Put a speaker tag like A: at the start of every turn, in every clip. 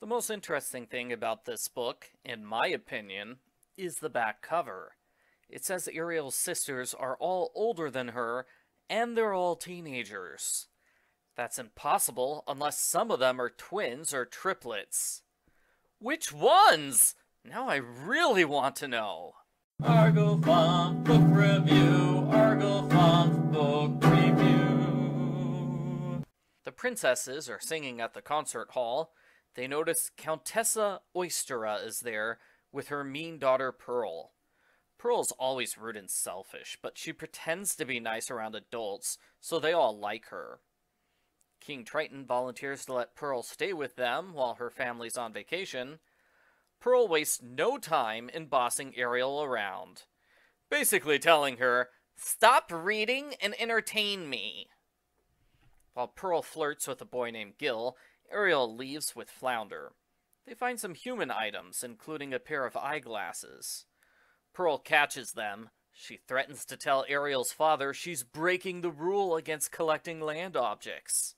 A: The most interesting thing about this book, in my opinion, is the back cover. It says Ariel's sisters are all older than her, and they're all teenagers. That's impossible unless some of them are twins or triplets. Which ones? Now I really want to know. Argofont Book Review, Argofont Book Review. The princesses are singing at the concert hall. They notice Countessa Oystera is there with her mean daughter Pearl. Pearl's always rude and selfish, but she pretends to be nice around adults, so they all like her. King Triton volunteers to let Pearl stay with them while her family's on vacation. Pearl wastes no time in bossing Ariel around, basically telling her, "Stop reading and entertain me." While Pearl flirts with a boy named Gil, Ariel leaves with Flounder. They find some human items, including a pair of eyeglasses. Pearl catches them. She threatens to tell Ariel's father she's breaking the rule against collecting land objects.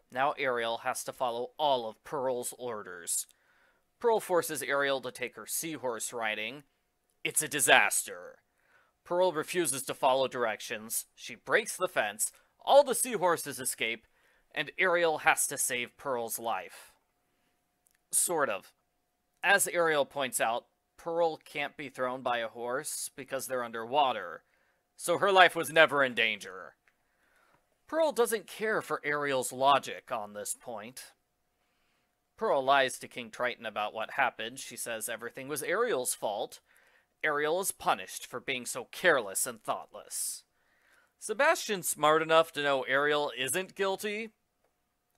A: Now Ariel has to follow all of Pearl's orders. Pearl forces Ariel to take her seahorse riding. It's a disaster. Pearl refuses to follow directions. She breaks the fence. All the seahorses escape, and Ariel has to save Pearl's life. Sort of. As Ariel points out, Pearl can't be thrown by a horse because they're underwater, so her life was never in danger. Pearl doesn't care for Ariel's logic on this point. Pearl lies to King Triton about what happened. She says everything was Ariel's fault. Ariel is punished for being so careless and thoughtless. Sebastian's smart enough to know Ariel isn't guilty.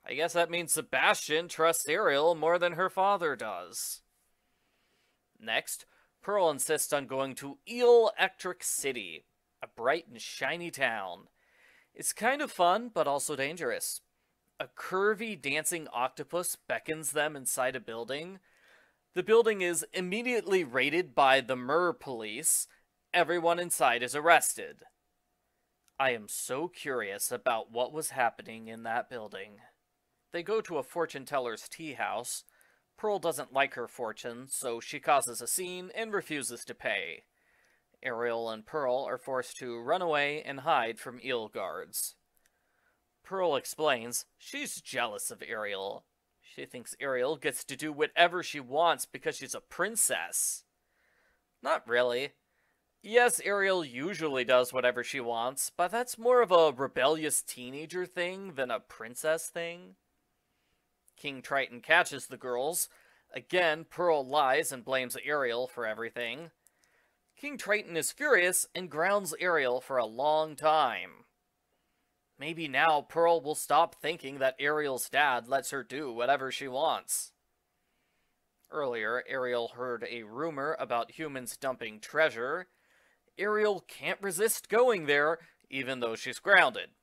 A: I guess that means Sebastian trusts Ariel more than her father does. Next, Pearl insists on going to Electric City, a bright and shiny town. It's kind of fun, but also dangerous. A curvy dancing octopus beckons them inside a building. The building is immediately raided by the Mer police. Everyone inside is arrested. I am so curious about what was happening in that building. They go to a fortune teller's tea house. Pearl doesn't like her fortune, so she causes a scene and refuses to pay. Ariel and Pearl are forced to run away and hide from eel guards. Pearl explains she's jealous of Ariel. She thinks Ariel gets to do whatever she wants because she's a princess. Not really. Yes, Ariel usually does whatever she wants, but that's more of a rebellious teenager thing than a princess thing. King Triton catches the girls. Again, Pearl lies and blames Ariel for everything. King Triton is furious and grounds Ariel for a long time. Maybe now Pearl will stop thinking that Ariel's dad lets her do whatever she wants. Earlier, Ariel heard a rumor about humans dumping treasure. Ariel can't resist going there, even though she's grounded.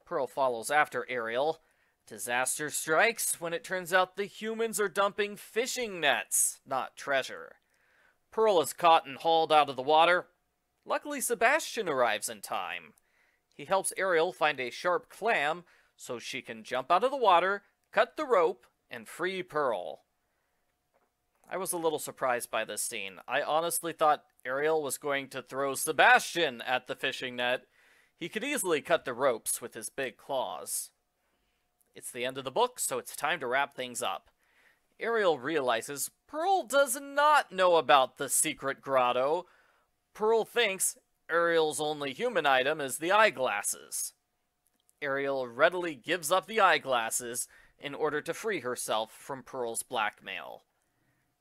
A: Pearl follows after Ariel. Disaster strikes when it turns out the humans are dumping fishing nets, not treasure. Pearl is caught and hauled out of the water. Luckily, Sebastian arrives in time. He helps Ariel find a sharp clam so she can jump out of the water, cut the rope, and free Pearl. I was a little surprised by this scene. I honestly thought Ariel was going to throw Sebastian at the fishing net. He could easily cut the ropes with his big claws. It's the end of the book, so it's time to wrap things up. Ariel realizes Pearl does not know about the secret grotto. Pearl thinks Ariel's only human item is the eyeglasses. Ariel readily gives up the eyeglasses in order to free herself from Pearl's blackmail.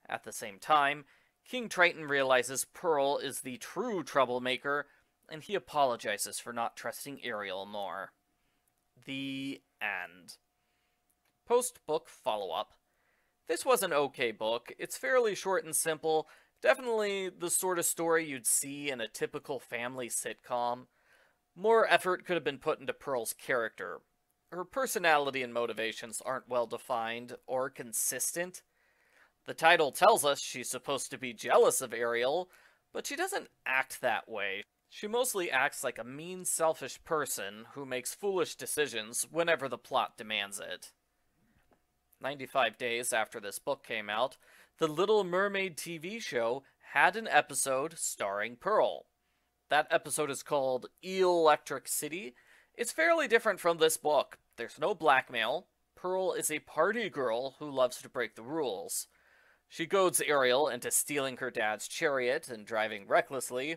A: At the same time, King Triton realizes Pearl is the true troublemaker, and he apologizes for not trusting Ariel more. The end. Post-book follow-up. This was an okay book. It's fairly short and simple, definitely the sort of story you'd see in a typical family sitcom. More effort could have been put into Pearl's character. Her personality and motivations aren't well defined or consistent. The title tells us she's supposed to be jealous of Ariel, but she doesn't act that way. She mostly acts like a mean, selfish person who makes foolish decisions whenever the plot demands it. 95 days after this book came out, the Little Mermaid TV show had an episode starring Pearl. That episode is called Electric City. It's fairly different from this book. There's no blackmail. Pearl is a party girl who loves to break the rules. She goads Ariel into stealing her dad's chariot and driving recklessly.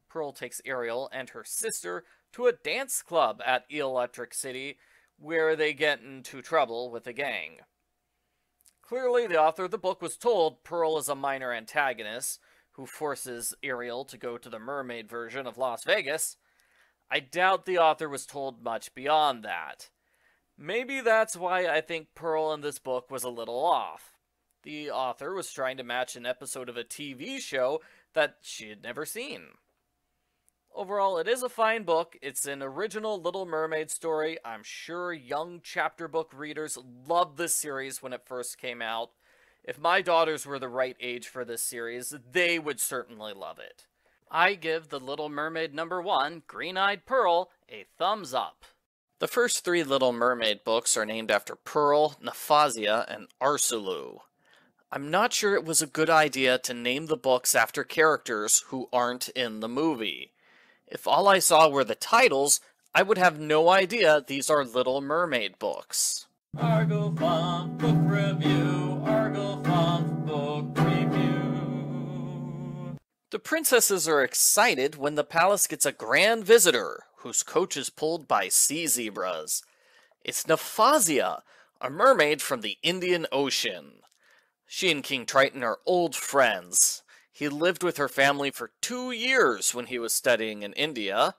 A: Pearl takes Ariel and her sister to a dance club at Electric City, where they get into trouble with a gang. Clearly, the author of the book was told Pearl is a minor antagonist who forces Ariel to go to the mermaid version of Las Vegas. I doubt the author was told much beyond that. Maybe that's why I think Pearl in this book was a little off. The author was trying to match an episode of a TV show that she had never seen. Overall, it is a fine book. It's an original Little Mermaid story. I'm sure young chapter book readers loved this series when it first came out. If my daughters were the right age for this series, they would certainly love it. I give The Little Mermaid #1, Green-Eyed Pearl, a thumbs up. The first 3 Little Mermaid books are named after Pearl, Naphasia, and Arsulu. I'm not sure it was a good idea to name the books after characters who aren't in the movie. If all I saw were the titles, I would have no idea these are Little Mermaid books. Argofunk Book Review, Argofunk Book Review. The princesses are excited when the palace gets a grand visitor, whose coach is pulled by sea zebras. It's Naphasia, a mermaid from the Indian Ocean. She and King Triton are old friends. He lived with her family for 2 years when he was studying in India.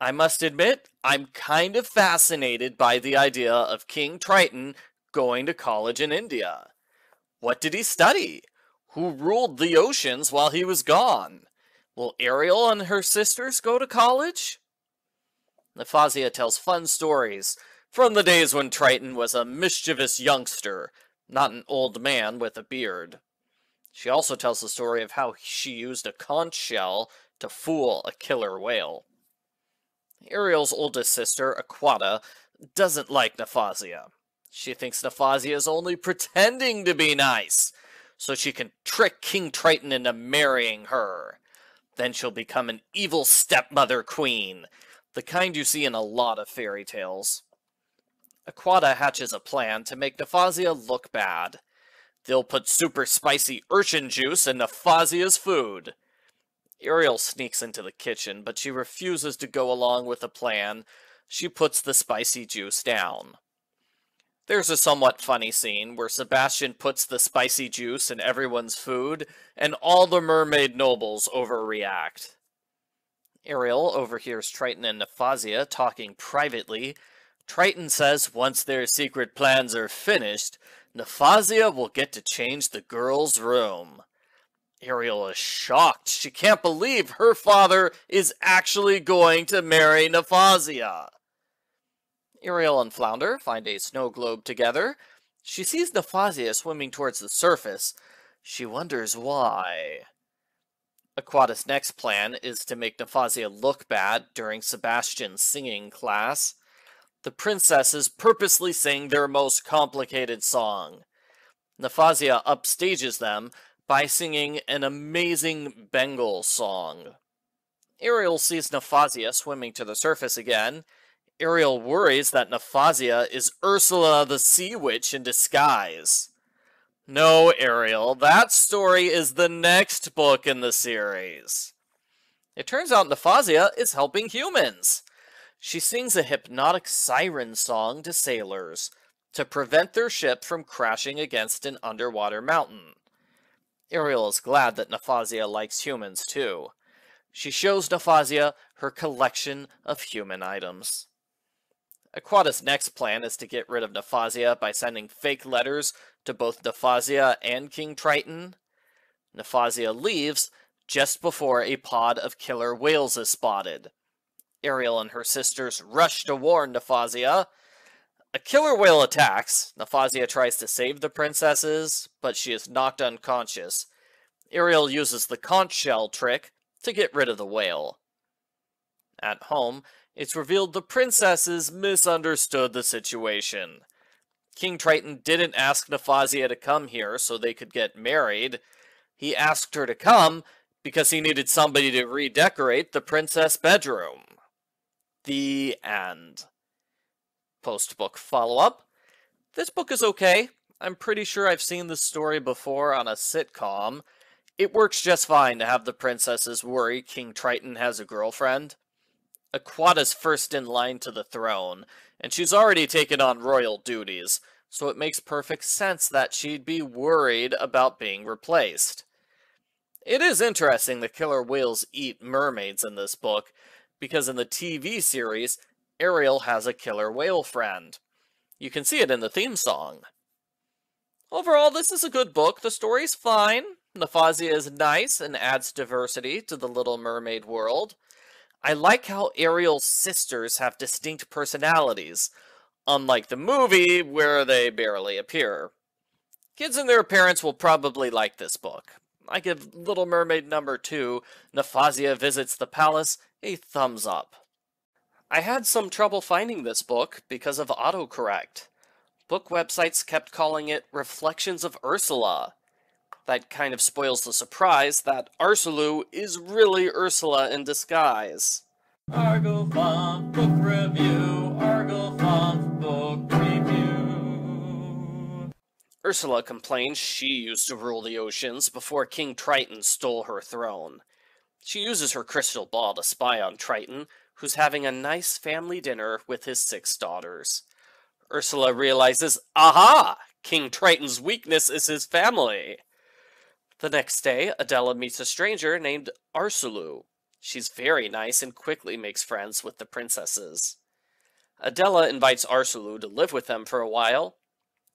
A: I must admit, I'm kind of fascinated by the idea of King Triton going to college in India. What did he study? Who ruled the oceans while he was gone? Will Ariel and her sisters go to college? Naphasia tells fun stories from the days when Triton was a mischievous youngster, not an old man with a beard. She also tells the story of how she used a conch shell to fool a killer whale. Ariel's oldest sister, Aquata, doesn't like Naphasia. She thinks Naphasia is only pretending to be nice, so she can trick King Triton into marrying her. Then she'll become an evil stepmother queen, the kind you see in a lot of fairy tales. Aquata hatches a plan to make Naphasia look bad. They'll put super spicy urchin juice in Naphasia's food. Ariel sneaks into the kitchen, but she refuses to go along with the plan. She puts the spicy juice down. There's a somewhat funny scene where Sebastian puts the spicy juice in everyone's food, and all the mermaid nobles overreact. Ariel overhears Triton and Naphasia talking privately. Triton says once their secret plans are finished, Naphasia will get to change the girl's room. Ariel is shocked. She can't believe her father is actually going to marry Naphasia. Ariel and Flounder find a snow globe together. She sees Naphasia swimming towards the surface. She wonders why. Aquata's next plan is to make Naphasia look bad during Sebastian's singing class. The princesses purposely sing their most complicated song. Naphasia upstages them by singing an amazing Bengal song. Ariel sees Naphasia swimming to the surface again. Ariel worries that Naphasia is Ursula the Sea Witch in disguise. No, Ariel, that story is the next book in the series. It turns out Naphasia is helping humans. She sings a hypnotic siren song to sailors to prevent their ship from crashing against an underwater mountain. Ariel is glad that Naphasia likes humans too. She shows Naphasia her collection of human items. Aquata's next plan is to get rid of Naphasia by sending fake letters to both Naphasia and King Triton. Naphasia leaves just before a pod of killer whales is spotted. Ariel and her sisters rush to warn Naphasia. A killer whale attacks. Naphasia tries to save the princesses, but she is knocked unconscious. Ariel uses the conch shell trick to get rid of the whale. At home, it's revealed the princesses misunderstood the situation. King Triton didn't ask Nephasia to come here so they could get married. He asked her to come because he needed somebody to redecorate the princess bedroom. The end. Post-book follow-up. This book is okay. I'm pretty sure I've seen this story before on a sitcom. It works just fine to have the princesses worry King Triton has a girlfriend. Aquata's first in line to the throne, and she's already taken on royal duties, so it makes perfect sense that she'd be worried about being replaced. It is interesting that killer whales eat mermaids in this book, because in the TV series, Ariel has a killer whale friend. You can see it in the theme song. Overall, this is a good book. The story's fine. Nephasia is nice and adds diversity to the Little Mermaid world. I like how Ariel's sisters have distinct personalities, unlike the movie where they barely appear. Kids and their parents will probably like this book. I give Little Mermaid #2, Nephasia Visits the Palace, a thumbs up. I had some trouble finding this book because of autocorrect. Book websites kept calling it Reflections of Ursula. That kind of spoils the surprise that Arsulu is really Ursula in disguise. Argofont Book Review, Argofont Book Review. Ursula complains she used to rule the oceans before King Triton stole her throne. She uses her crystal ball to spy on Triton, who's having a nice family dinner with his 6 daughters. Ursula realizes, aha! King Triton's weakness is his family. The next day, Adela meets a stranger named Arsulu. She's very nice and quickly makes friends with the princesses. Adela invites Arsulu to live with them for a while.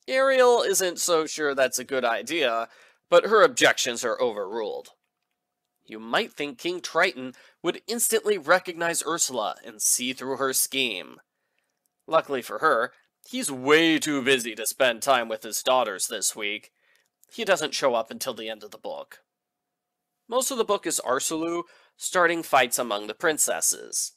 A: Ariel isn't so sure that's a good idea, but her objections are overruled. You might think King Triton would instantly recognize Ursula and see through her scheme. Luckily for her, he's way too busy to spend time with his daughters this week. He doesn't show up until the end of the book. Most of the book is Arsulu starting fights among the princesses.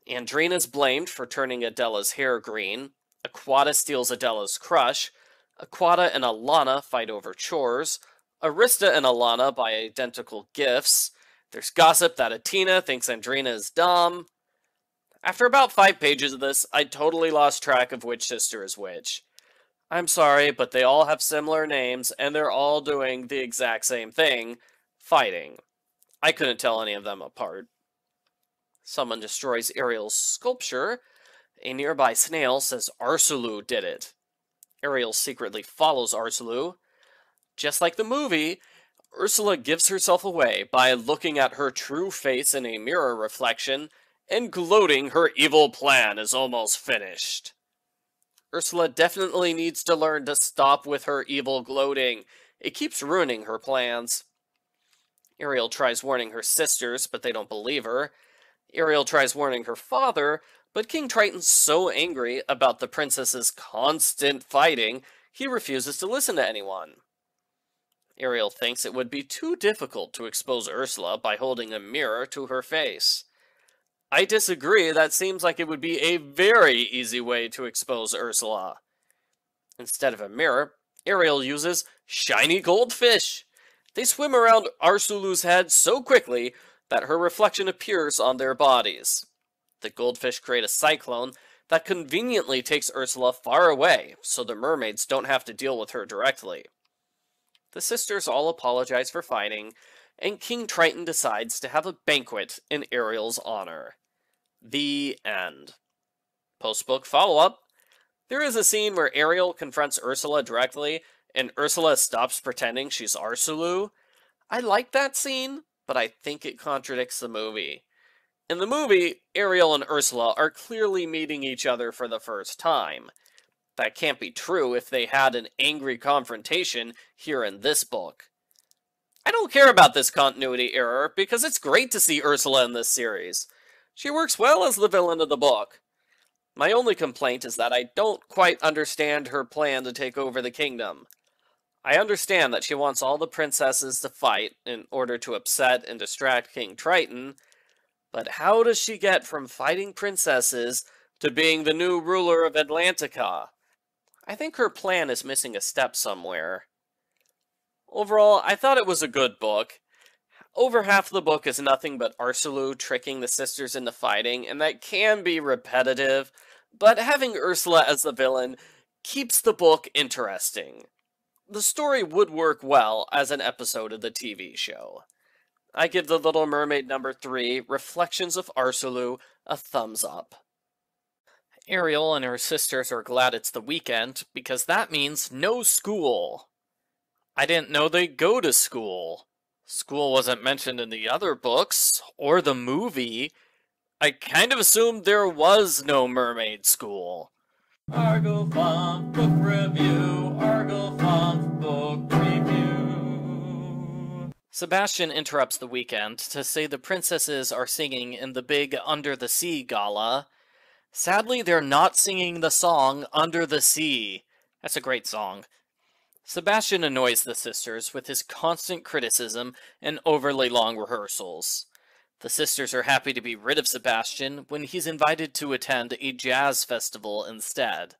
A: Andrina's blamed for turning Adela's hair green. Aquata steals Adela's crush. Aquata and Alana fight over chores. Arista and Alana buy identical gifts. There's gossip that Atina thinks Andrina is dumb. After about 5 pages of this, I totally lost track of which sister is which. I'm sorry, but they all have similar names, and they're all doing the exact same thing, fighting. I couldn't tell any of them apart. Someone destroys Ariel's sculpture. A nearby snail says Arsulu did it. Ariel secretly follows Arsulu. Just like the movie, Ursula gives herself away by looking at her true face in a mirror reflection and gloating her evil plan is almost finished. Ursula definitely needs to learn to stop with her evil gloating. It keeps ruining her plans. Ariel tries warning her sisters, but they don't believe her. Ariel tries warning her father, but King Triton's so angry about the princess's constant fighting, he refuses to listen to anyone. Ariel thinks it would be too difficult to expose Ursula by holding a mirror to her face. I disagree. That seems like it would be a very easy way to expose Ursula. Instead of a mirror, Ariel uses shiny goldfish. They swim around Arsulu's head so quickly that her reflection appears on their bodies. The goldfish create a cyclone that conveniently takes Ursula far away, so the mermaids don't have to deal with her directly. The sisters all apologize for fighting, and King Triton decides to have a banquet in Ariel's honor. The end. Post-book follow-up. There is a scene where Ariel confronts Ursula directly, and Ursula stops pretending she's Arsulu. I like that scene, but I think it contradicts the movie. In the movie, Ariel and Ursula are clearly meeting each other for the first time. That can't be true if they had an angry confrontation here in this book. I don't care about this continuity error, because it's great to see Ursula in this series. She works well as the villain of the book. My only complaint is that I don't quite understand her plan to take over the kingdom. I understand that she wants all the princesses to fight in order to upset and distract King Triton, but how does she get from fighting princesses to being the new ruler of Atlantica? I think her plan is missing a step somewhere. Overall, I thought it was a good book. Over half the book is nothing but Ursula tricking the sisters into fighting, and that can be repetitive, but having Ursula as the villain keeps the book interesting. The story would work well as an episode of the TV show. I give The Little Mermaid number 3, Reflections of Ursula, a thumbs up. Ariel and her sisters are glad it's the weekend because that means no school. I didn't know they go to school. School wasn't mentioned in the other books, or the movie. I kind of assumed there was no mermaid school. Argo Font Book Review, Argo Font Book Review. Sebastian interrupts the weekend to say the princesses are singing in the big Under the Sea gala. Sadly, they're not singing the song Under the Sea. That's a great song. Sebastian annoys the sisters with his constant criticism and overly long rehearsals. The sisters are happy to be rid of Sebastian when he's invited to attend a jazz festival instead.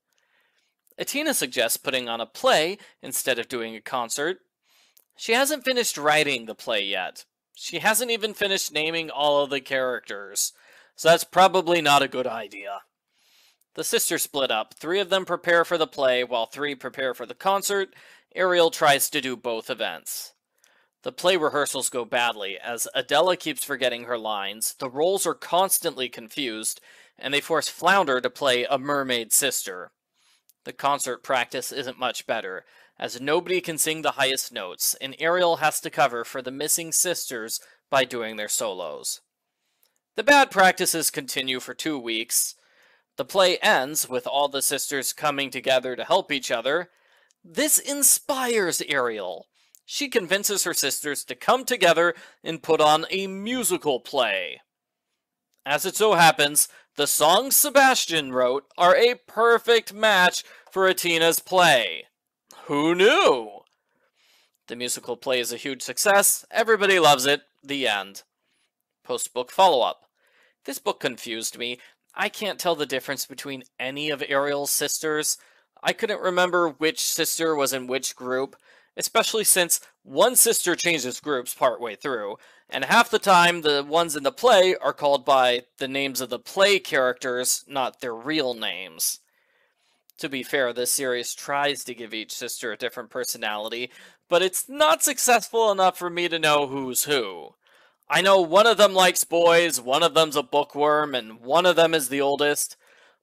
A: Atina suggests putting on a play instead of doing a concert. She hasn't finished writing the play yet. She hasn't even finished naming all of the characters, so that's probably not a good idea. The sisters split up. 3 of them prepare for the play, while 3 prepare for the concert. Ariel tries to do both events. The play rehearsals go badly, as Adela keeps forgetting her lines, the roles are constantly confused, and they force Flounder to play a mermaid sister. The concert practice isn't much better, as nobody can sing the highest notes, and Ariel has to cover for the missing sisters by doing their solos. The bad practices continue for 2 weeks. The play ends with all the sisters coming together to help each other. This inspires Ariel. She convinces her sisters to come together and put on a musical play. As it so happens, the songs Sebastian wrote are a perfect match for Atina's play. Who knew? The musical play is a huge success. Everybody loves it. The end. Post-book follow-up. This book confused me. I can't tell the difference between any of Ariel's sisters. I couldn't remember which sister was in which group, especially since one sister changes groups partway through, and half the time the ones in the play are called by the names of the play characters, not their real names. To be fair, this series tries to give each sister a different personality, but it's not successful enough for me to know who's who. I know one of them likes boys, one of them's a bookworm, and one of them is the oldest,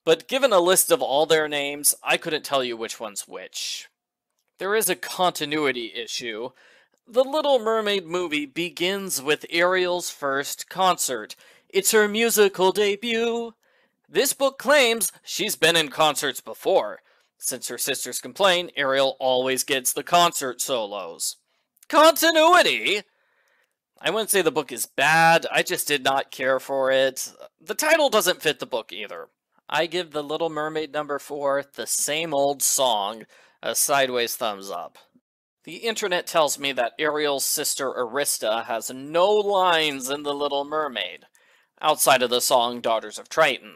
A: but given a list of all their names, I couldn't tell you which one's which. There is a continuity issue. The Little Mermaid movie begins with Ariel's first concert. It's her musical debut. This book claims she's been in concerts before. Since her sisters complain, Ariel always gets the concert solos. Continuity? I wouldn't say the book is bad, I just did not care for it. The title doesn't fit the book either. I give The Little Mermaid number 4, The Same Old Song, a sideways thumbs up. The internet tells me that Ariel's sister Arista has no lines in The Little Mermaid, outside of the song Daughters of Triton.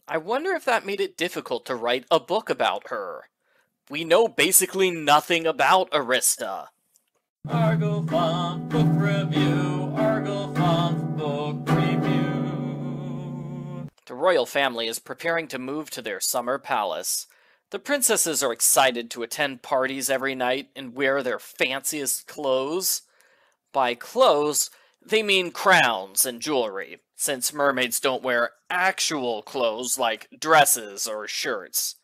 A: I wonder if that made it difficult to write a book about her. We know basically nothing about Arista. Argo Font Book Review, Argo Font Book Review. The royal family is preparing to move to their summer palace. The princesses are excited to attend parties every night and wear their fanciest clothes. By clothes, they mean crowns and jewelry, since mermaids don't wear actual clothes like dresses or shirts.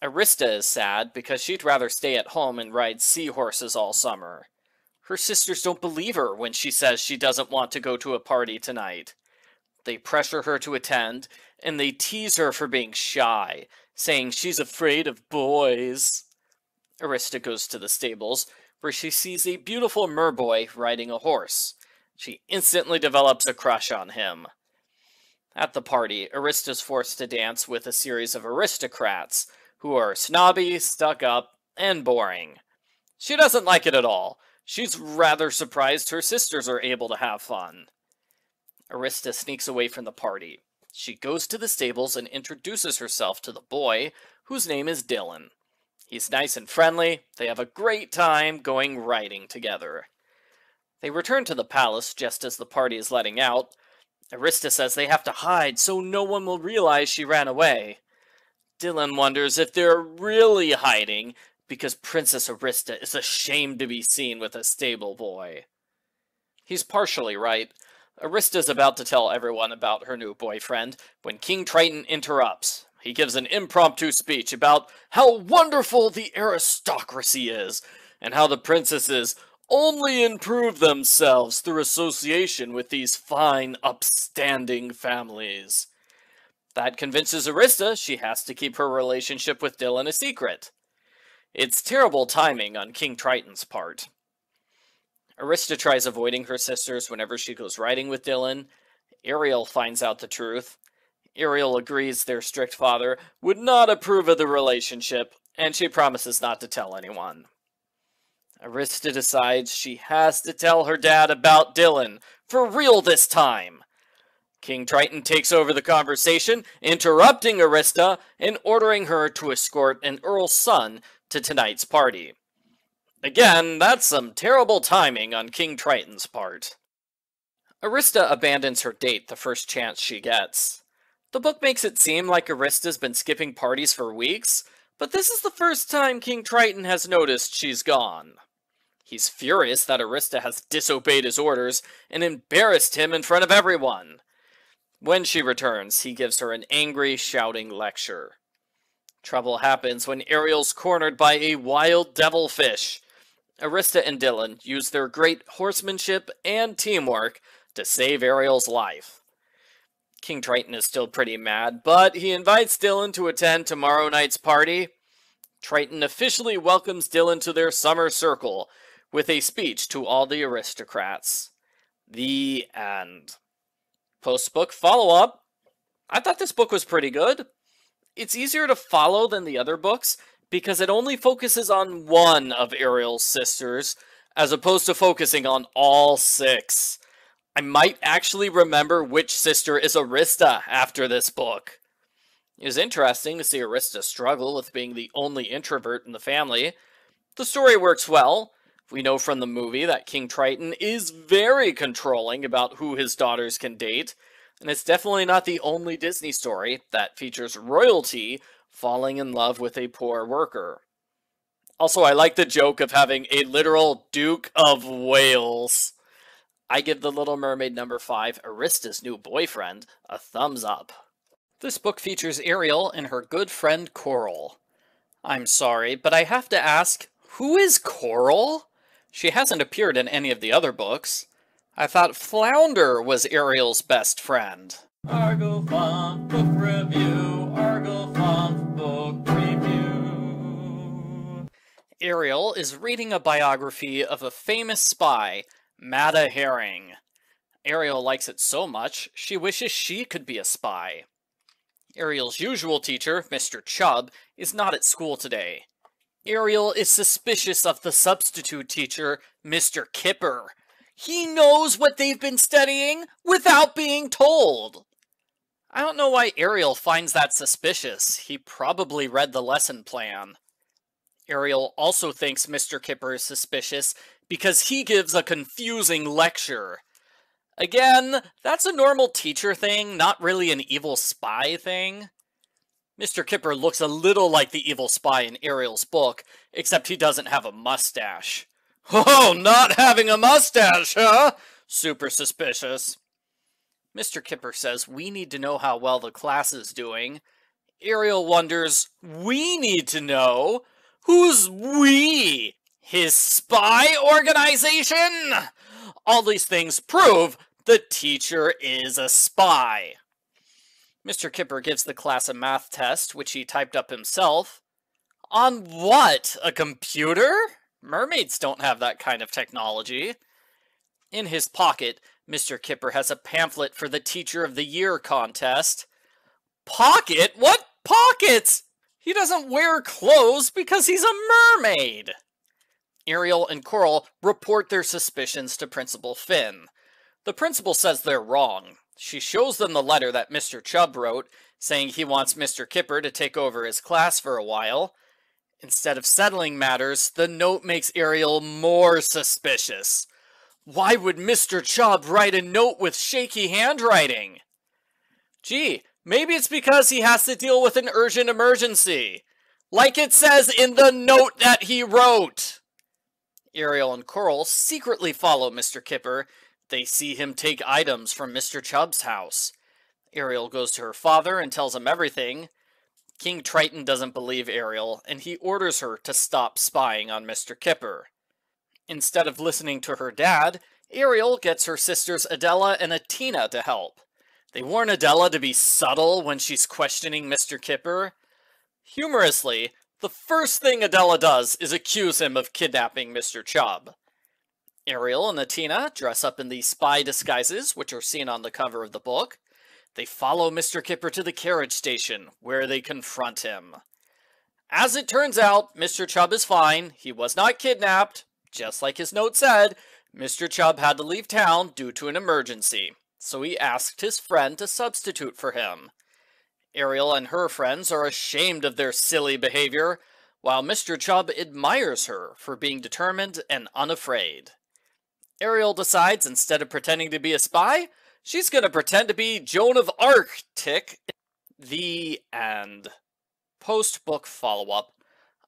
A: Arista is sad because she'd rather stay at home and ride seahorses all summer. Her sisters don't believe her when she says she doesn't want to go to a party tonight. They pressure her to attend, and they tease her for being shy, saying she's afraid of boys. Arista goes to the stables, where she sees a beautiful merboy riding a horse. She instantly develops a crush on him. At the party, Arista's forced to dance with a series of aristocrats, who are snobby, stuck-up, and boring. She doesn't like it at all. She's rather surprised her sisters are able to have fun. Arista sneaks away from the party. She goes to the stables and introduces herself to the boy, whose name is Dylan. He's nice and friendly. They have a great time going riding together. They return to the palace just as the party is letting out. Arista says they have to hide so no one will realize she ran away. Dylan wonders if they're really hiding because Princess Arista is ashamed to be seen with a stable boy. He's partially right. Arista's about to tell everyone about her new boyfriend when King Triton interrupts. He gives an impromptu speech about how wonderful the aristocracy is and how the princesses only improve themselves through association with these fine, upstanding families. That convinces Arista she has to keep her relationship with Dylan a secret. It's terrible timing on King Triton's part. Arista tries avoiding her sisters whenever she goes riding with Dylan. Ariel finds out the truth. Ariel agrees their strict father would not approve of the relationship, and she promises not to tell anyone. Arista decides she has to tell her dad about Dylan, for real this time. King Triton takes over the conversation, interrupting Arista and ordering her to escort an Earl's son to tonight's party. Again, that's some terrible timing on King Triton's part. Arista abandons her date the first chance she gets. The book makes it seem like Arista's been skipping parties for weeks, but this is the first time King Triton has noticed she's gone. He's furious that Arista has disobeyed his orders and embarrassed him in front of everyone. When she returns, he gives her an angry, shouting lecture. Trouble happens when Ariel's cornered by a wild devilfish. Arista and Dylan use their great horsemanship and teamwork to save Ariel's life. King Triton is still pretty mad, but he invites Dylan to attend tomorrow night's party. Triton officially welcomes Dylan to their summer circle with a speech to all the aristocrats. The end. Post-book follow-up. I thought this book was pretty good. It's easier to follow than the other books because it only focuses on one of Ariel's sisters, as opposed to focusing on all 6. I might actually remember which sister is Arista after this book. It was interesting to see Arista struggle with being the only introvert in the family. The story works well. We know from the movie that King Triton is very controlling about who his daughters can date, and it's definitely not the only Disney story that features royalty falling in love with a poor worker. Also, I like the joke of having a literal Duke of Wales. I give The Little Mermaid number 5, Arista's New Boyfriend, a thumbs up. This book features Ariel and her good friend Coral. I'm sorry, but I have to ask, who is Coral? She hasn't appeared in any of the other books. I thought Flounder was Ariel's best friend. Argo Font Book Review, Argo Font Book Review. Ariel is reading a biography of a famous spy, Mata Herring. Ariel likes it so much, she wishes she could be a spy. Ariel's usual teacher, Mr. Chubb, is not at school today. Ariel is suspicious of the substitute teacher, Mr. Kipper. He knows what they've been studying without being told. I don't know why Ariel finds that suspicious. He probably read the lesson plan. Ariel also thinks Mr. Kipper is suspicious because he gives a confusing lecture. Again, that's a normal teacher thing, not really an evil spy thing. Mr. Kipper looks a little like the evil spy in Ariel's book, except he doesn't have a mustache. Oh, not having a mustache, huh? Super suspicious. Mr. Kipper says we need to know how well the class is doing. Ariel wonders, we need to know? Who's we? His spy organization? All these things prove the teacher is a spy. Mr. Kipper gives the class a math test, which he typed up himself. On what? A computer? Mermaids don't have that kind of technology. In his pocket, Mr. Kipper has a pamphlet for the Teacher of the Year contest. Pocket? What pockets? He doesn't wear clothes because he's a mermaid. Ariel and Coral report their suspicions to Principal Finn. The principal says they're wrong. She shows them the letter that Mr. Chubb wrote, saying he wants Mr. Kipper to take over his class for a while. Instead of settling matters, the note makes Ariel more suspicious. Why would Mr. Chubb write a note with shaky handwriting? Gee, maybe it's because he has to deal with an urgent emergency. Like it says in the note that he wrote. Ariel and Coral secretly follow Mr. Kipper. They see him take items from Mr. Chubb's house. Ariel goes to her father and tells him everything. King Triton doesn't believe Ariel, and he orders her to stop spying on Mr. Kipper. Instead of listening to her dad, Ariel gets her sisters Adela and Atina to help. They warn Adela to be subtle when she's questioning Mr. Kipper. Humorously, the first thing Adela does is accuse him of kidnapping Mr. Chubb. Ariel and Atina dress up in the spy disguises, which are seen on the cover of the book. They follow Mr. Kipper to the carriage station, where they confront him. As it turns out, Mr. Chubb is fine. He was not kidnapped. Just like his note said, Mr. Chubb had to leave town due to an emergency, so he asked his friend to substitute for him. Ariel and her friends are ashamed of their silly behavior, while Mr. Chubb admires her for being determined and unafraid. Ariel decides instead of pretending to be a spy, she's going to pretend to be Joan of Arc. The end. Post-book follow-up.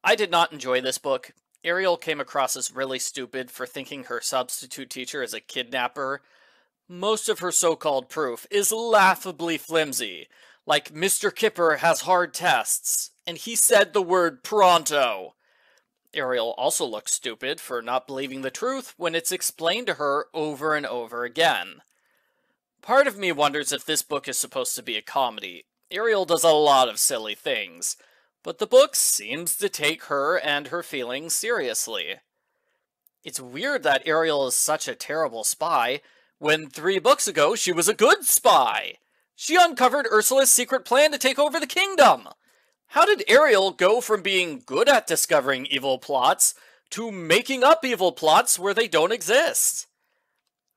A: I did not enjoy this book. Ariel came across as really stupid for thinking her substitute teacher is a kidnapper. Most of her so-called proof is laughably flimsy, like Mr. Kipper has hard tests, and he said the word pronto. Ariel also looks stupid for not believing the truth when it's explained to her over and over again. Part of me wonders if this book is supposed to be a comedy. Ariel does a lot of silly things, but the book seems to take her and her feelings seriously. It's weird that Ariel is such a terrible spy, when 3 books ago she was a good spy. She uncovered Ursula's secret plan to take over the kingdom. How did Ariel go from being good at discovering evil plots to making up evil plots where they don't exist?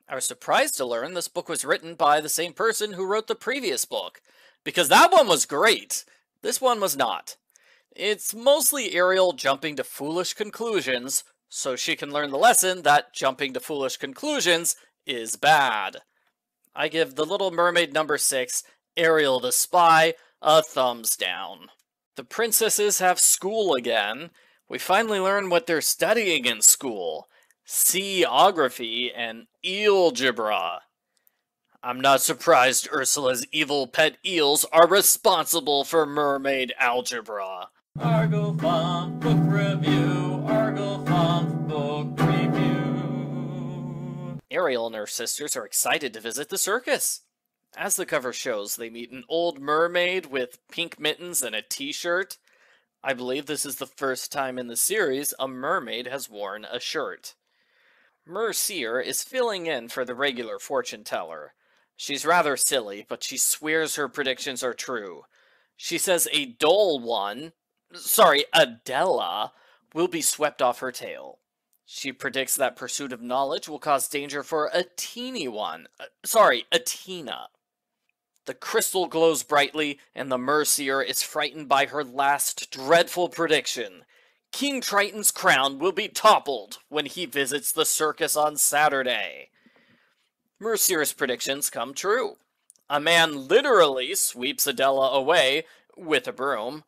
A: I was surprised to learn this book was written by the same person who wrote the previous book, because that one was great. This one was not. It's mostly Ariel jumping to foolish conclusions, so she can learn the lesson that jumping to foolish conclusions is bad. I give The Little Mermaid number 6, Ariel the Spy, a thumbs down. The princesses have school again. We finally learn what they're studying in school. Seaography and eelgebra. I'm not surprised Ursula's evil pet eels are responsible for mermaid algebra. Argo Font Book Review. Argo Font Book Review. Ariel and her sisters are excited to visit the circus. As the cover shows, they meet an old mermaid with pink mittens and a t-shirt. I believe this is the first time in the series a mermaid has worn a shirt. Mercier is filling in for the regular fortune teller. She's rather silly, but she swears her predictions are true. She says Adela, will be swept off her tail. She predicts that pursuit of knowledge will cause danger for Atina. The crystal glows brightly, and the Mercier is frightened by her last dreadful prediction. King Triton's crown will be toppled when he visits the circus on Saturday. Mercier's predictions come true. A man literally sweeps Adela away with a broom.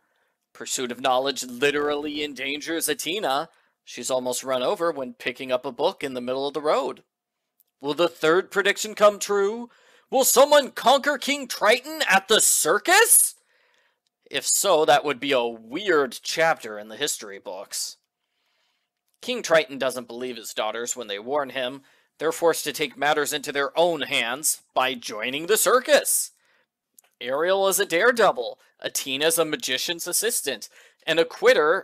A: Pursuit of knowledge literally endangers Atina. She's almost run over when picking up a book in the middle of the road. Will the third prediction come true? Will someone conquer King Triton at the circus? If so, that would be a weird chapter in the history books. King Triton doesn't believe his daughters when they warn him. They're forced to take matters into their own hands by joining the circus. Ariel is a daredevil, Atina's a magician's assistant, and Aquata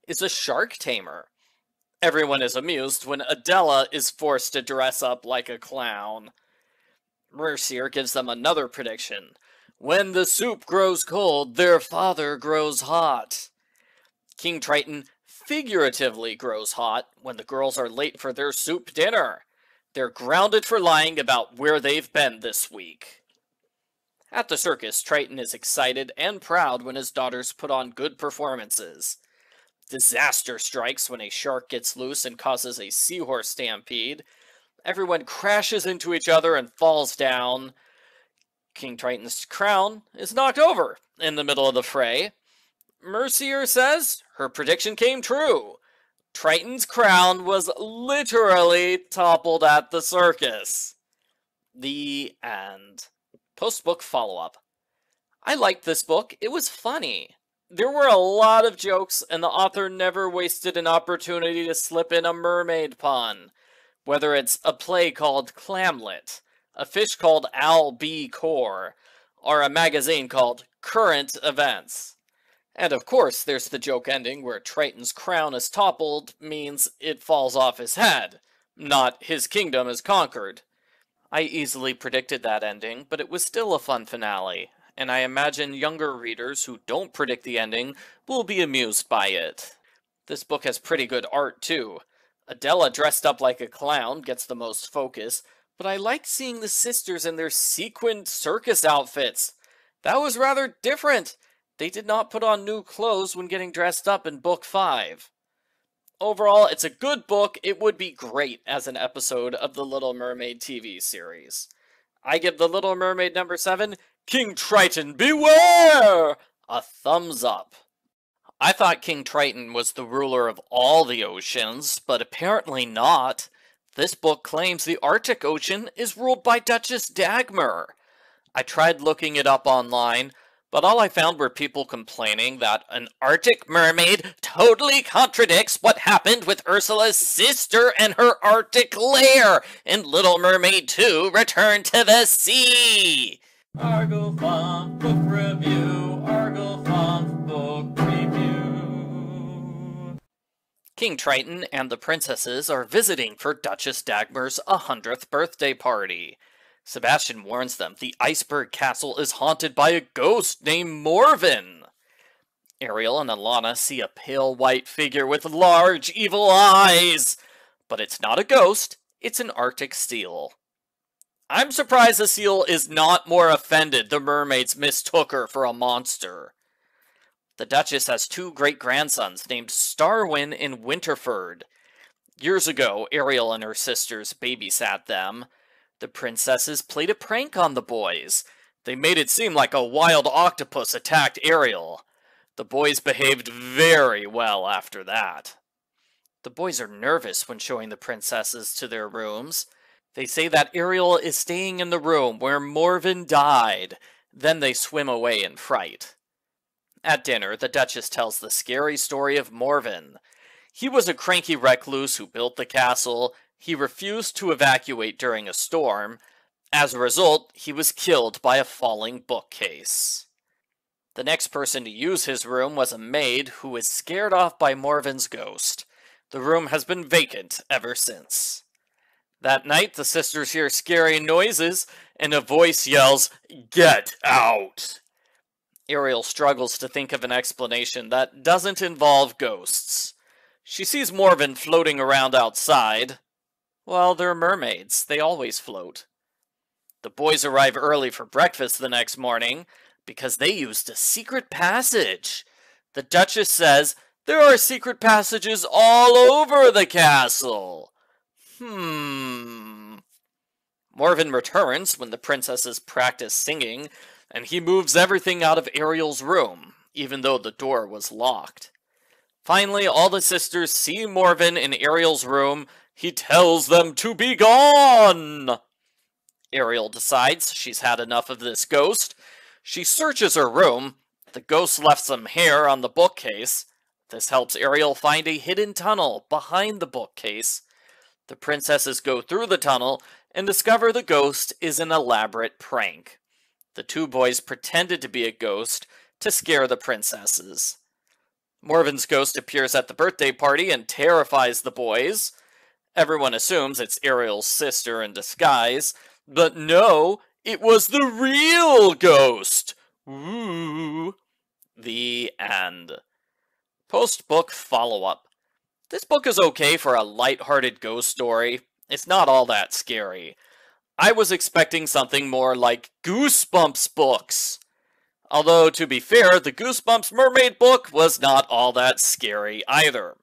A: is a shark tamer. Everyone is amused when Adela is forced to dress up like a clown. Mercier gives them another prediction. When the soup grows cold, their father grows hot. King Triton figuratively grows hot when the girls are late for their soup dinner. They're grounded for lying about where they've been this week. At the circus, Triton is excited and proud when his daughters put on good performances. Disaster strikes when a shark gets loose and causes a seahorse stampede. Everyone crashes into each other and falls down. King Triton's crown is knocked over in the middle of the fray. Mercier says her prediction came true. Triton's crown was literally toppled at the circus. The end. Post-book follow-up. I liked this book. It was funny. There were a lot of jokes, and the author never wasted an opportunity to slip in a mermaid pun. Whether it's a play called Clamlet, a fish called Al B. Core, or a magazine called Current Events. And of course, there's the joke ending where Triton's crown is toppled means it falls off his head, not his kingdom is conquered. I easily predicted that ending, but it was still a fun finale, and I imagine younger readers who don't predict the ending will be amused by it. This book has pretty good art, too. Adela dressed up like a clown gets the most focus, but I like seeing the sisters in their sequined circus outfits. That was rather different. They did not put on new clothes when getting dressed up in Book 5. Overall, it's a good book. It would be great as an episode of the Little Mermaid TV series. I give The Little Mermaid number 7, King Triton Beware! A thumbs up. I thought King Triton was the ruler of all the oceans, but apparently not. This book claims the Arctic Ocean is ruled by Duchess Dagmar. I tried looking it up online, but all I found were people complaining that an Arctic mermaid totally contradicts what happened with Ursula's sister and her Arctic lair in Little Mermaid 2: Return to the Sea. Argofont Book Review, Argofont Book Review. King Triton and the princesses are visiting for Duchess Dagmar's 100th birthday party. Sebastian warns them the iceberg castle is haunted by a ghost named Morven. Ariel and Alana see a pale white figure with large evil eyes. But it's not a ghost, it's an Arctic seal. I'm surprised the seal is not more offended the mermaids mistook her for a monster. The Duchess has 2 great-grandsons named Starwin and Winterford. Years ago, Ariel and her sisters babysat them. The princesses played a prank on the boys. They made it seem like a wild octopus attacked Ariel. The boys behaved very well after that. The boys are nervous when showing the princesses to their rooms. They say that Ariel is staying in the room where Morven died. Then they swim away in fright. At dinner, the Duchess tells the scary story of Morven. He was a cranky recluse who built the castle. He refused to evacuate during a storm. As a result, he was killed by a falling bookcase. The next person to use his room was a maid who was scared off by Morven's ghost. The room has been vacant ever since. That night, the sisters hear scary noises, and a voice yells, "Get out!" Ariel struggles to think of an explanation that doesn't involve ghosts. She sees Morven floating around outside. Well, they're mermaids. They always float. The boys arrive early for breakfast the next morning because they used a secret passage. The Duchess says there are secret passages all over the castle. Morven returns when the princesses practice singing, and he moves everything out of Ariel's room, even though the door was locked. Finally, all the sisters see Morven in Ariel's room. He tells them to be gone! Ariel decides she's had enough of this ghost. She searches her room. The ghost left some hair on the bookcase. This helps Ariel find a hidden tunnel behind the bookcase. The princesses go through the tunnel and discover the ghost is an elaborate prank. The 2 boys pretended to be a ghost to scare the princesses. Morven's ghost appears at the birthday party and terrifies the boys. Everyone assumes it's Ariel's sister in disguise, but no, it was the real ghost! Ooh. The end. Post-book follow-up. This book is okay for a light-hearted ghost story. It's not all that scary. I was expecting something more like Goosebumps books. Although, to be fair, the Goosebumps Mermaid book was not all that scary either.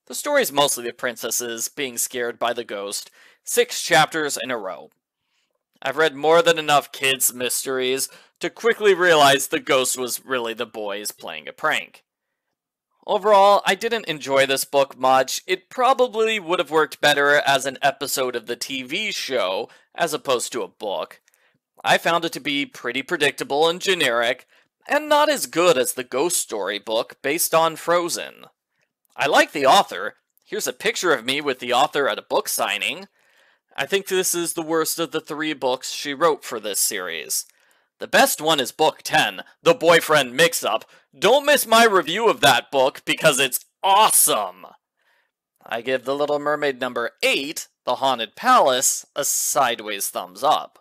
A: The story is mostly the princesses being scared by the ghost, 6 chapters in a row. I've read more than enough kids' mysteries to quickly realize the ghost was really the boys playing a prank. Overall, I didn't enjoy this book much. It probably would have worked better as an episode of the TV show as opposed to a book. I found it to be pretty predictable and generic, and not as good as the ghost story book based on Frozen. I like the author. Here's a picture of me with the author at a book signing. I think this is the worst of the 3 books she wrote for this series. The best one is book 10, The Boyfriend Mix-Up. Don't miss my review of that book because it's awesome! I give The Little Mermaid number 8, The Haunted Palace, a sideways thumbs up.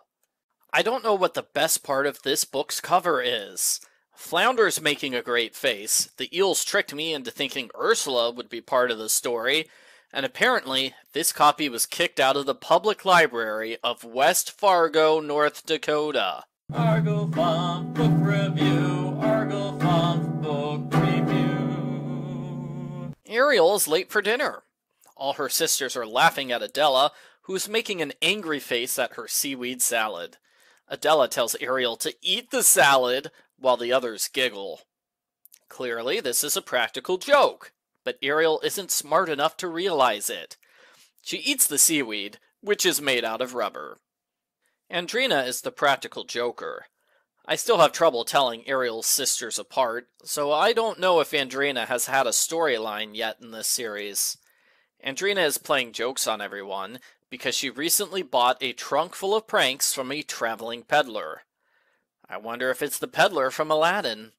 A: I don't know what the best part of this book's cover is. Flounder's making a great face, the eels tricked me into thinking Ursula would be part of the story, and apparently this copy was kicked out of the public library of West Fargo, North Dakota. Argo Funk Book Review, Argo Funk Book Review. Ariel is late for dinner. All her sisters are laughing at Adela, who's making an angry face at her seaweed salad. Adela tells Ariel to eat the salad, while the others giggle. Clearly, this is a practical joke, but Ariel isn't smart enough to realize it. She eats the seaweed, which is made out of rubber. Andrina is the practical joker. I still have trouble telling Ariel's sisters apart, so I don't know if Andrina has had a storyline yet in this series. Andrina is playing jokes on everyone because she recently bought a trunk full of pranks from a traveling peddler. I wonder if it's the peddler from Aladdin.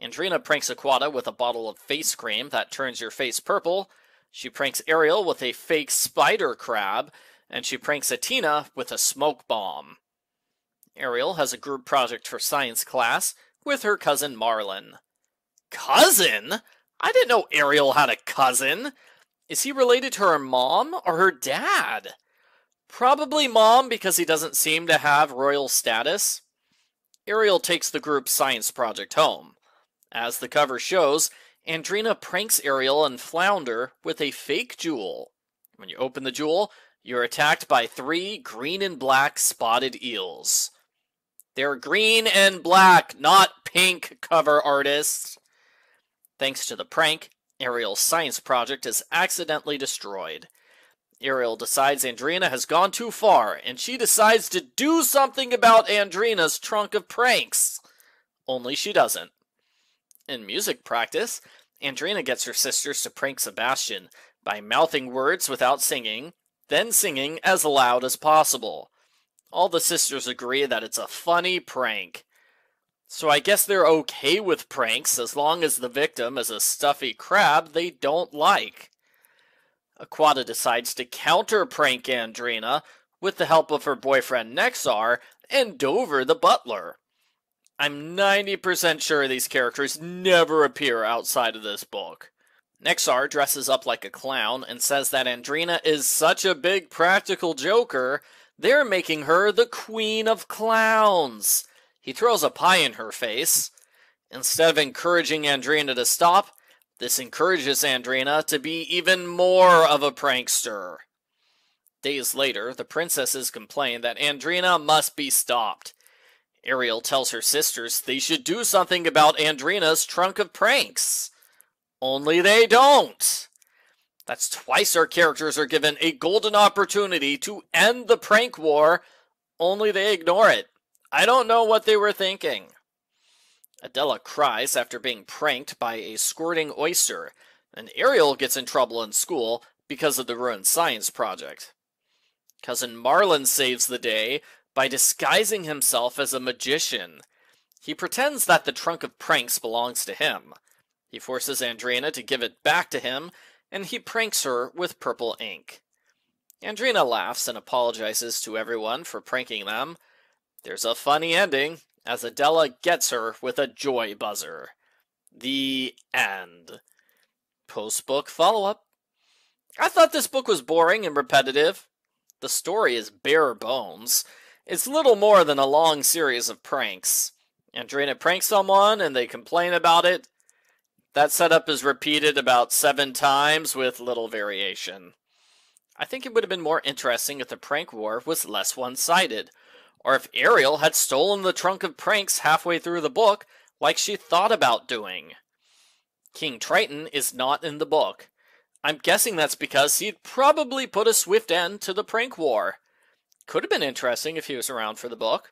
A: Andrina pranks Aquata with a bottle of face cream that turns your face purple. She pranks Ariel with a fake spider crab, and she pranks Atina with a smoke bomb. Ariel has a group project for science class with her cousin Marlin. Cousin? I didn't know Ariel had a cousin. Is he related to her mom or her dad? Probably mom because he doesn't seem to have royal status. Ariel takes the group's science project home. As the cover shows, Andrina pranks Ariel and Flounder with a fake jewel. When you open the jewel, you're attacked by 3 green and black spotted eels. They're green and black, not pink, cover artists. Thanks to the prank, Ariel's science project is accidentally destroyed. Ariel decides Andrina has gone too far, and she decides to do something about Andrina's trunk of pranks. Only she doesn't. In music practice, Andrina gets her sisters to prank Sebastian by mouthing words without singing, then singing as loud as possible. All the sisters agree that it's a funny prank. So I guess they're okay with pranks as long as the victim is a stuffy crab they don't like. Aquata decides to counter-prank Andrina with the help of her boyfriend Nexar and Dover the butler. I'm 90% sure these characters never appear outside of this book. Nexar dresses up like a clown and says that Andrina is such a big practical joker, they're making her the queen of clowns. He throws a pie in her face. Instead of encouraging Andrina to stop, this encourages Andrina to be even more of a prankster. Days later, the princesses complain that Andrina must be stopped. Ariel tells her sisters they should do something about Andrina's trunk of pranks. Only they don't. That's twice our characters are given a golden opportunity to end the prank war, only they ignore it. I don't know what they were thinking. Adela cries after being pranked by a squirting oyster, and Ariel gets in trouble in school because of the ruined science project. Cousin Marlin saves the day by disguising himself as a magician. He pretends that the trunk of pranks belongs to him. He forces Andrina to give it back to him, and he pranks her with purple ink. Andrina laughs and apologizes to everyone for pranking them. There's a funny ending, as Adela gets her with a joy buzzer. The end. Post-book follow-up. I thought this book was boring and repetitive. The story is bare bones. It's little more than a long series of pranks. Andrina pranks someone and they complain about it. That setup is repeated about 7 times with little variation. I think it would have been more interesting if the prank war was less one-sided, or if Ariel had stolen the trunk of pranks halfway through the book like she thought about doing. King Triton is not in the book. I'm guessing that's because he'd probably put a swift end to the prank war. Could have been interesting if he was around for the book.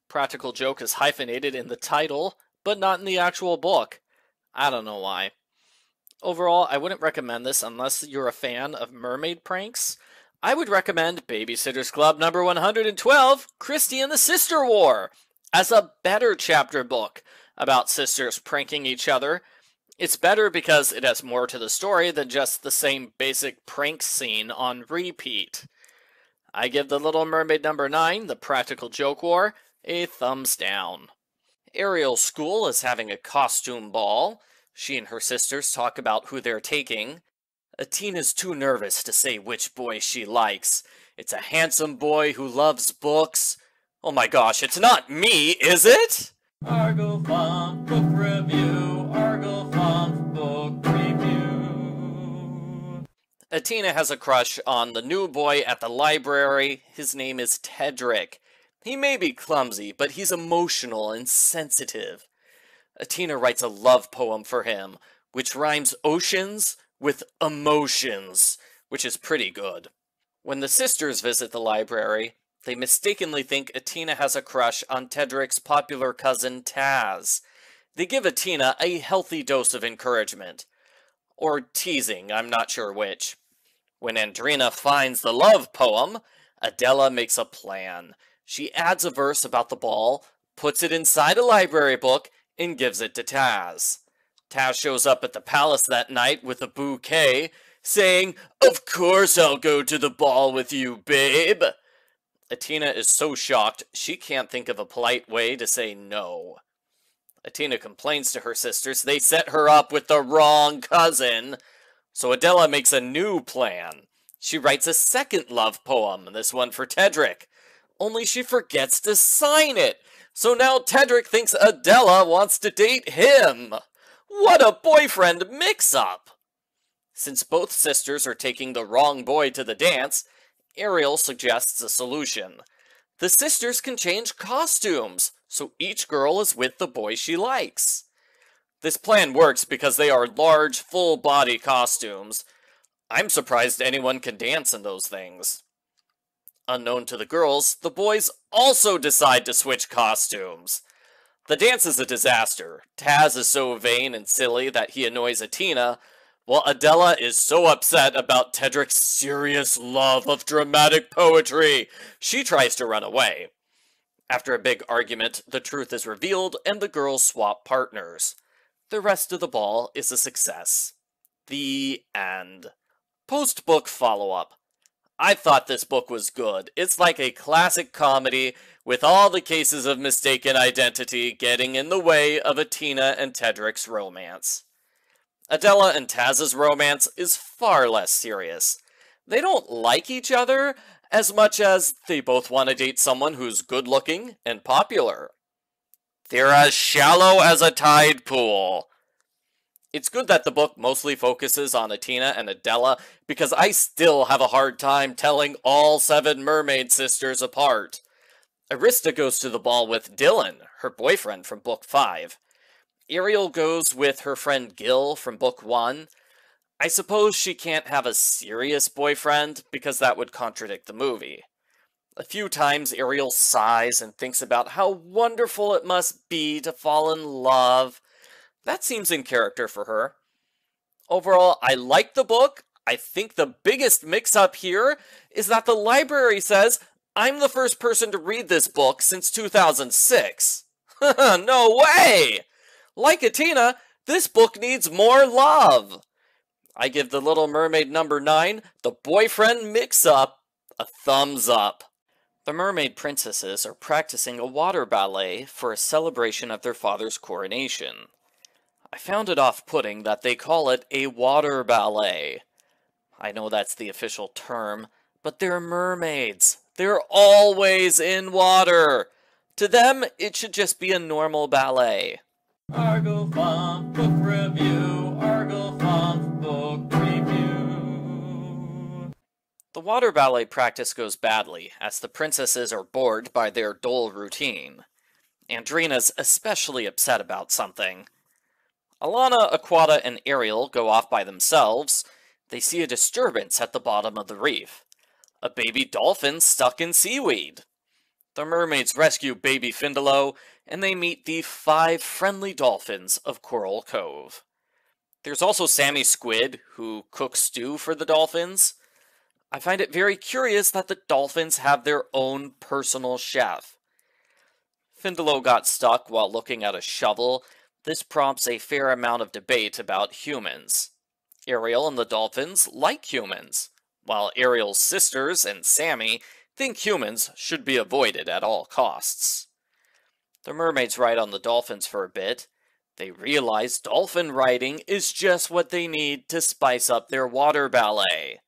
A: Practical Joke is hyphenated in the title, but not in the actual book. I don't know why. Overall, I wouldn't recommend this unless you're a fan of mermaid pranks. I would recommend Babysitter's Club number 112, Christy and the Sister War, as a better chapter book about sisters pranking each other. It's better because it has more to the story than just the same basic prank scene on repeat. I give The Little Mermaid number 9, The Practical Joke War, a thumbs down. Ariel's school is having a costume ball. She and her sisters talk about who they're taking. Atina's too nervous to say which boy she likes. It's a handsome boy who loves books. Oh my gosh, it's not me, is it? Argo Funk Book Review, Argo Funk Book Review. Atina has a crush on the new boy at the library. His name is Tedrick. He may be clumsy, but he's emotional and sensitive. Atina writes a love poem for him, which rhymes oceans with emotions, which is pretty good. When the sisters visit the library, they mistakenly think Atina has a crush on Tedrick's popular cousin Taz. They give Atina a healthy dose of encouragement. Or teasing, I'm not sure which. When Andrina finds the love poem, Adela makes a plan. She adds a verse about the ball, puts it inside a library book, and gives it to Taz. Taz shows up at the palace that night with a bouquet, saying, "Of course I'll go to the ball with you, babe." Atina is so shocked, she can't think of a polite way to say no. Atina complains to her sisters they set her up with the wrong cousin. So Adela makes a new plan. She writes a second love poem, this one for Tedrick. Only she forgets to sign it. So now Tedrick thinks Adela wants to date him. What a boyfriend mix-up! Since both sisters are taking the wrong boy to the dance, Ariel suggests a solution. The sisters can change costumes, so each girl is with the boy she likes. This plan works because they are large, full-body costumes. I'm surprised anyone can dance in those things. Unknown to the girls, the boys also decide to switch costumes. The dance is a disaster. Taz is so vain and silly that he annoys Atina, while Adela is so upset about Tedrick's serious love of dramatic poetry, she tries to run away. After a big argument, the truth is revealed and the girls swap partners. The rest of the ball is a success. The end. Post-book follow-up. I thought this book was good. It's like a classic comedy with all the cases of mistaken identity getting in the way of Atina and Tedrick's romance. Adela and Taz's romance is far less serious. They don't like each other as much as they both want to date someone who's good-looking and popular. They're as shallow as a tide pool. It's good that the book mostly focuses on Atina and Adela because I still have a hard time telling all 7 mermaid sisters apart. Arista goes to the ball with Dylan, her boyfriend from book 5. Ariel goes with her friend Gil from book 1. I suppose she can't have a serious boyfriend because that would contradict the movie. A few times Ariel sighs and thinks about how wonderful it must be to fall in love. That seems in character for her. Overall, I like the book. I think the biggest mix-up here is that the library says I'm the first person to read this book since 2006. No way! Like Atina, this book needs more love. I give The Little Mermaid number 9, The Boyfriend Mix-Up, a thumbs up. The mermaid princesses are practicing a water ballet for a celebration of their father's coronation. I found it off-putting that they call it a water ballet. I know that's the official term, But they're mermaids. They're always in water. To them, it should just be a normal ballet.
B: Argo Font Book Review, Argo Font Book Review.
A: The water ballet practice goes badly, as the princesses are bored by their dull routine. Andrina's especially upset about something. Alana, Aquata, and Ariel go off by themselves. They see a disturbance at the bottom of the reef. A baby dolphin stuck in seaweed. The mermaids rescue baby Findalo, and they meet the 5 friendly dolphins of Coral Cove. There's also Sammy Squid, who cooks stew for the dolphins. I find it very curious that the dolphins have their own personal chef. Findalo got stuck while looking at a shovel. This prompts a fair amount of debate about humans. Ariel and the dolphins like humans, while Ariel's sisters and Sammy think humans should be avoided at all costs. The mermaids ride on the dolphins for a bit. They realize dolphin riding is just what they need to spice up their water ballet.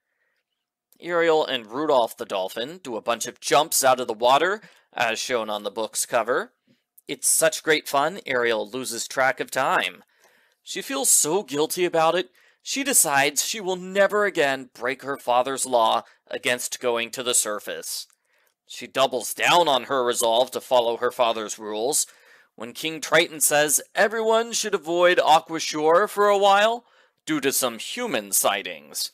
A: Ariel and Rudolph the dolphin do a bunch of jumps out of the water, as shown on the book's cover. It's such great fun, Ariel loses track of time. She feels so guilty about it, she decides she will never again break her father's law against going to the surface. She doubles down on her resolve to follow her father's rules. When King Triton says everyone should avoid Aquashore for a while due to some human sightings,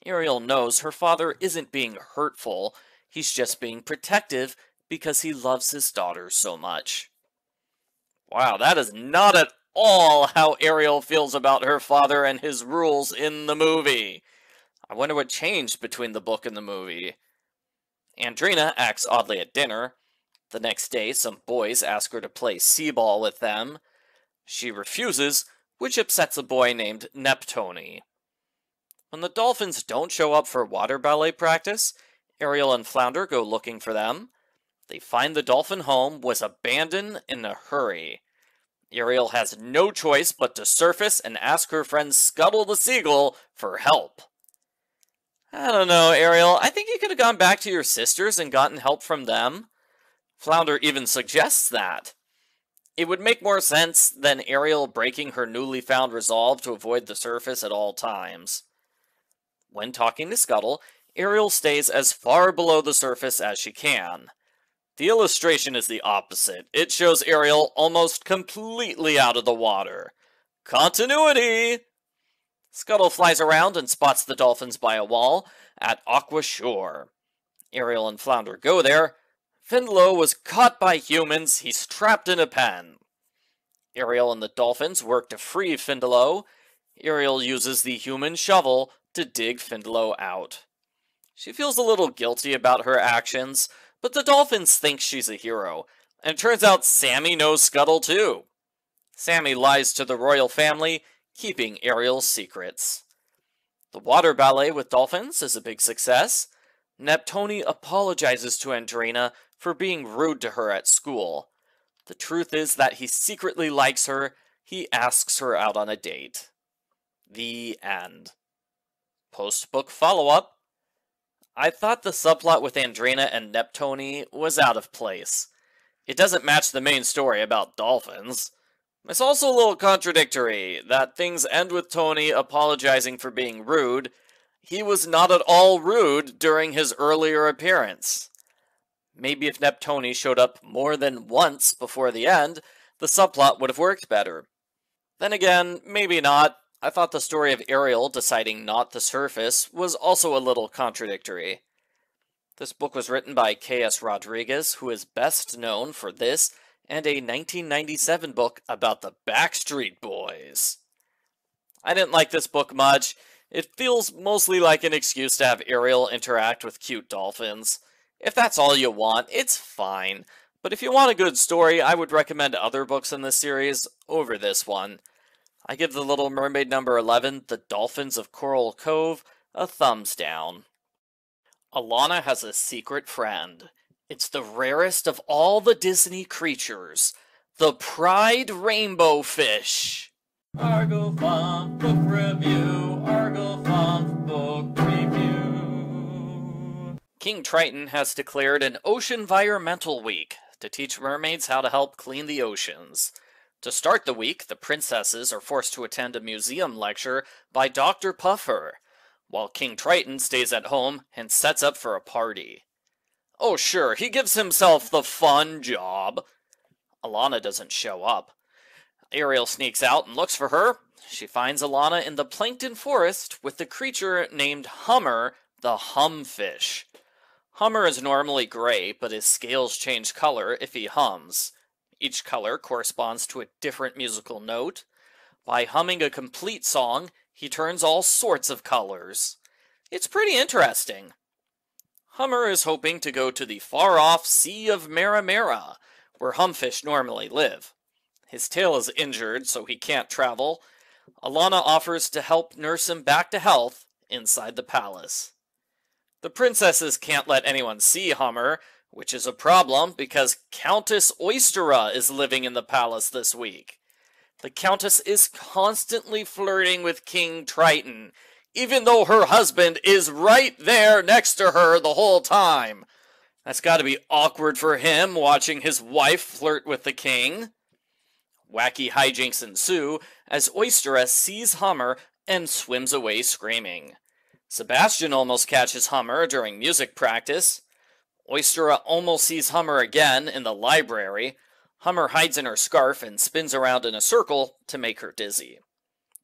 A: Ariel knows her father isn't being hurtful, he's just being protective because he loves his daughter so much. Wow, that is not at all how Ariel feels about her father and his rules in the movie. I wonder what changed between the book and the movie. Andrina acts oddly at dinner. The next day, some boys ask her to play seaball with them. She refuses, which upsets a boy named Neptune. When the dolphins don't show up for water ballet practice, Ariel and Flounder go looking for them. They find the dolphin home was abandoned in a hurry. Ariel has no choice but to surface and ask her friend Scuttle the seagull for help. I don't know, Ariel. I think you could have gone back to your sisters and gotten help from them. Flounder even suggests that. It would make more sense than Ariel breaking her newly found resolve to avoid the surface at all times. When talking to Scuttle, Ariel stays as far below the surface as she can. The illustration is the opposite. It shows Ariel almost completely out of the water. Continuity! Scuttle flies around and spots the dolphins by a wall at Aquashore. Ariel and Flounder go there. Findalo was caught by humans. He's trapped in a pen. Ariel and the dolphins work to free Findalo. Ariel uses the human shovel to dig Findalo out. She feels a little guilty about her actions, but the dolphins think she's a hero, and it turns out Sammy knows Scuttle too. Sammy lies to the royal family, keeping Ariel's secrets. The water ballet with dolphins is a big success. Neptune apologizes to Andrina for being rude to her at school. The truth is that he secretly likes her. He asks her out on a date. The end. Post-book follow-up. I thought the subplot with Andrina and Neptune was out of place. It doesn't match the main story about dolphins. It's also a little contradictory that things end with Tony apologizing for being rude. He was not at all rude during his earlier appearance. Maybe if Neptune showed up more than once before the end, the subplot would have worked better. Then again, maybe not. I thought the story of Ariel deciding not to surface was also a little contradictory. This book was written by K.S. Rodriguez, who is best known for this and a 1997 book about the Backstreet Boys. I didn't like this book much. It feels mostly like an excuse to have Ariel interact with cute dolphins. If that's all you want, it's fine. But if you want a good story, I would recommend other books in this series over this one. I give The Little Mermaid number 11, The Dolphins of Coral Cove, a thumbs down. Alana has a secret friend. It's the rarest of all the Disney creatures, the Pride Rainbow Fish.
B: Argo Font Book Review, Argo Font Book Review.
A: King Triton has declared an Ocean-vironmental Week to teach mermaids how to help clean the oceans. To start the week, the princesses are forced to attend a museum lecture by Dr. Puffer, while King Triton stays at home and sets up for a party. Oh sure, he gives himself the fun job. Alana doesn't show up. Ariel sneaks out and looks for her. She finds Alana in the plankton forest with the creature named Hummer, the humfish. Hummer is normally gray, but his scales change color if he hums. Each color corresponds to a different musical note. By humming a complete song, he turns all sorts of colors. It's pretty interesting. Hummer is hoping to go to the far-off Sea of Maramara, where humfish normally live. His tail is injured, so he can't travel. Alana offers to help nurse him back to health inside the palace. The princesses can't let anyone see Hummer, which is a problem because Countess Oystera is living in the palace this week. The Countess is constantly flirting with King Triton, even though her husband is right there next to her the whole time. That's gotta be awkward for him, watching his wife flirt with the king. Wacky hijinks ensue as Oystera sees Hummer and swims away screaming. Sebastian almost catches Hummer during music practice. Oystera almost sees Hummer again in the library. Hummer hides in her scarf and spins around in a circle to make her dizzy.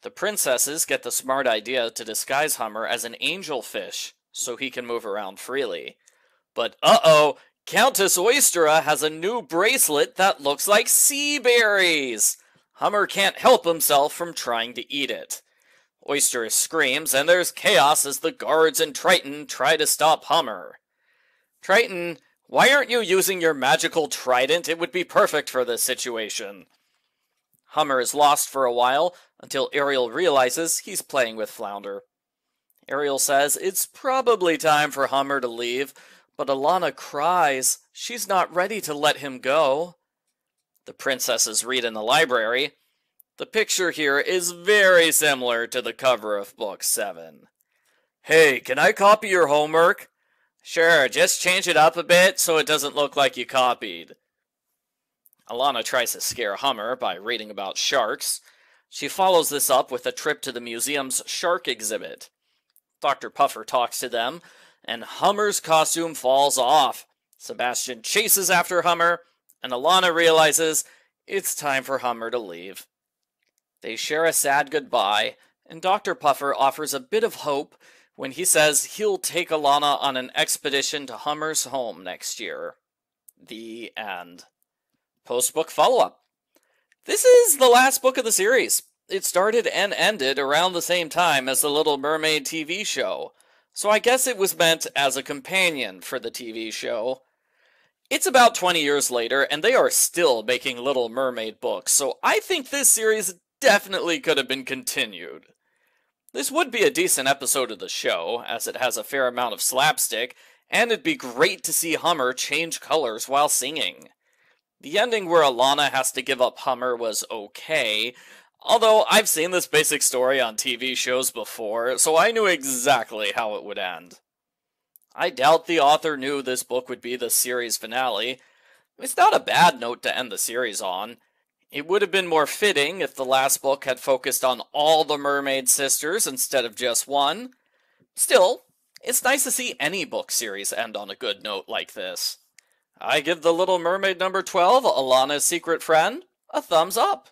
A: The princesses get the smart idea to disguise Hummer as an angelfish so he can move around freely. But uh-oh, Countess Oystera has a new bracelet that looks like sea berries. Hummer can't help himself from trying to eat it. Oystera screams, and there's chaos as the guards and Triton try to stop Hummer. Triton, why aren't you using your magical trident? It would be perfect for this situation. Hummer is lost for a while until Ariel realizes he's playing with Flounder. Ariel says it's probably time for Hummer to leave, but Alana cries. She's not ready to let him go. The princesses read in the library. The picture here is very similar to the cover of Book 7. Hey, can I copy your homework? Sure, just change it up a bit so it doesn't look like you copied. Alana tries to scare Hummer by reading about sharks. She follows this up with a trip to the museum's shark exhibit. Dr. Puffer talks to them, and Hummer's costume falls off. Sebastian chases after Hummer, and Alana realizes it's time for Hummer to leave. They share a sad goodbye, and Dr. Puffer offers a bit of hope when he says he'll take Alana on an expedition to Hummer's home next year. The end. Post-book follow-up. This is the last book of the series. It started and ended around the same time as the Little Mermaid TV show, so I guess it was meant as a companion for the TV show. It's about 20 years later, and they are still making Little Mermaid books, so I think this series definitely could have been continued. This would be a decent episode of the show, as it has a fair amount of slapstick, and it'd be great to see Hummer change colors while singing. The ending where Alana has to give up Hummer was okay, although I've seen this basic story on TV shows before, so I knew exactly how it would end. I doubt the author knew this book would be the series finale. It's not a bad note to end the series on. It would have been more fitting if the last book had focused on all the mermaid sisters instead of just one. Still, it's nice to see any book series end on a good note like this. I give The Little Mermaid number 12, Alana's Secret Friend, a thumbs up.